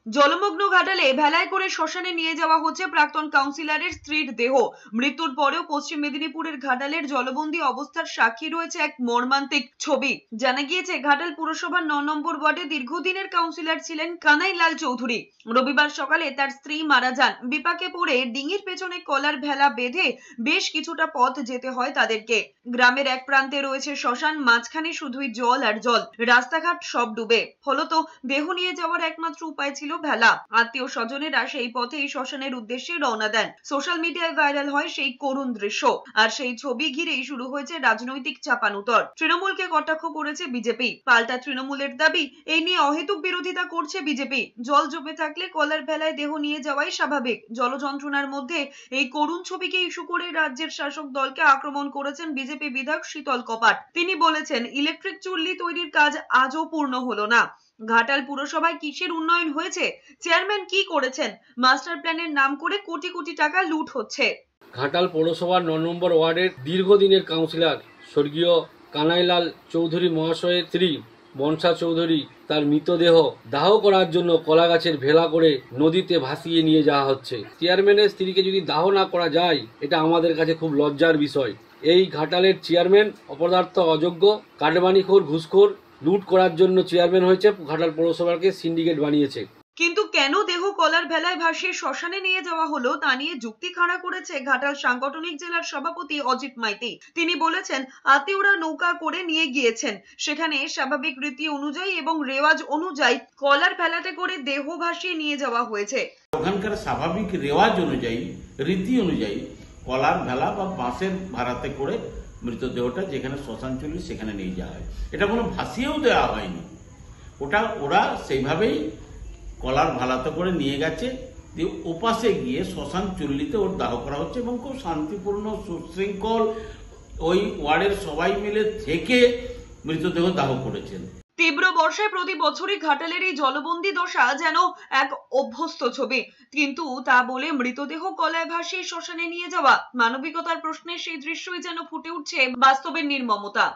জলমগ্ন ঘাটালে ভেলায় করে শ্মশানে নিয়ে যাওয়া হচ্ছে প্রাক্তন কাউন্সিলরের স্ত্রীর দেহ। মৃত্যুর পরেও পশ্চিম মেদিনীপুরের ঘাটালের জলবন্দী অবস্থার সাক্ষী রয়েছে এক মর্মান্তিক ছবি। জানা গিয়েছে, ঘাটাল পুরসভার ৯ নম্বর ওয়ার্ডে দীর্ঘদিনের কাউন্সিলর ছিলেন কানাইলাল চৌধুরী। রবিবার সকালে তার স্ত্রী মারা যান। বিপাকে পড়ে ডিঙির পেছনে কলার ভেলা বেঁধে বেশ কিছুটা পথ যেতে হয় তাদেরকে। গ্রামের এক প্রান্তে রয়েছে শ্মশান, মাঝখানে শুধুই জল আর জল, রাস্তাঘাট সব ডুবে। ফলত দেহ নিয়ে যাওয়ার একমাত্র উপায় ছিল ভেলা। আত্মীয় স্বজনেরা সেই পথেই শ্মশানের উদ্দেশ্যে রওনা দেন। সোশ্যাল মিডিয়ায় ভাইরাল হয় সেই করুণ দৃশ্য, আর সেই ছবি ঘিরেই শুরু হয়েছে রাজনৈতিক চাপানুতর। তৃণমূলকে কটাক্ষ করেছে বিজেপি। পাল্টা তৃণমূলের দাবি, এই নিয়ে অহেতুক বিরোধিতা করছে বিজেপি। জল জমে থাকলে কলার ভেলায় দেহ নিয়ে যাওয়াই স্বাভাবিক। জল যন্ত্রণার মধ্যে এই করুণ ছবিকে ইস্যু করে রাজ্যের শাসক দলকে আক্রমণ করেছেন বিজেপি বিধায়ক শীতল কপাট। তিনি বলেছেন, ইলেকট্রিক চুল্লি তৈরির কাজ আজও পূর্ণ হলো না। ঘাটাল পুরসভায় কিসের উন্নয়ন হয়েছে? চেয়ারম্যান কি করেছেন? মাস্টার প্ল্যানের নাম করে কোটি কোটি টাকা লুট হচ্ছে। ঘাটাল পৌরসভার ৯ নম্বর ওয়ার্ডের দীর্ঘদিনের কাউন্সিলর স্বর্গীয় কানাইলাল চৌধুরী মহাশয়ের স্ত্রী মনসা চৌধুরী তার মৃতদেহ দাহ করার জন্য কলা গাছের ভেলা করে নদীতে ভাসিয়ে নিয়ে যাওয়া হচ্ছে। চেয়ারম্যানের স্ত্রীকে যদি দাহ না করা যায়, এটা আমাদের কাছে খুব লজ্জার বিষয়। এই ঘাটালের চেয়ারম্যান অপদার্থ, অযোগ্য, কাটমানিখোর, ঘুষখোর। লুট করার জন্য চেয়ারম্যান হয়েছে, ঘাটাল পৌরসভাকে সিন্ডিকেট বানিয়েছে। কিন্তু কেন দেহ কলার ভেলায় ভাসিয়ে শ্মশানে নিয়ে যাওয়া হলো তা নিয়ে যুক্তি খাড়া করেছে ঘাটাল সাংগঠনিক জেলার সভাপতি অজিত মাইতি। তিনি বলেছেন, আত্মীয়রা নৌকা করে নিয়ে গিয়েছেন, সেখানে স্বাভাবিক রীতি অনুযায়ী এবং রেওয়াজ অনুযায়ী কলার ভেলাতে করে দেহ ভাসিয়ে নিয়ে যাওয়া হয়েছে। ওখানকার স্বাভাবিক রেওয়াজ অনুযায়ী, রীতি অনুযায়ী কলার ভেলা বা বাঁশের ভাড়াতে করে মৃতদেহটা যেখানে শ্মশান চুল্লি সেখানে নিয়ে যাওয়া হয়। এটা কোনো ভাসিয়েও দেওয়া হয়নি, ওরা সেইভাবেই কলার ভালাতে করে নিয়ে গেছে, দিয়ে ওপাশে গিয়ে শ্মশান চুল্লিতে ওর দাহ করা হচ্ছে এবং খুব শান্তিপূর্ণ, সুশৃঙ্খল ওই ওয়ার্ডের সবাই মিলে থেকে মৃতদেহ দাহ করেছেন। তীব্র বর্ষায় প্রতি বছরই ঘাটালের এই জলবন্দী দশা যেন এক অভ্যস্ত ছবি, কিন্তু তা বলে মৃতদেহ কলায় ভাসিয়ে শ্মশানে নিয়ে যাওয়া, মানবিকতার প্রশ্নে সেই দৃশ্যই যেন ফুটে উঠছে বাস্তবের নির্মমতা।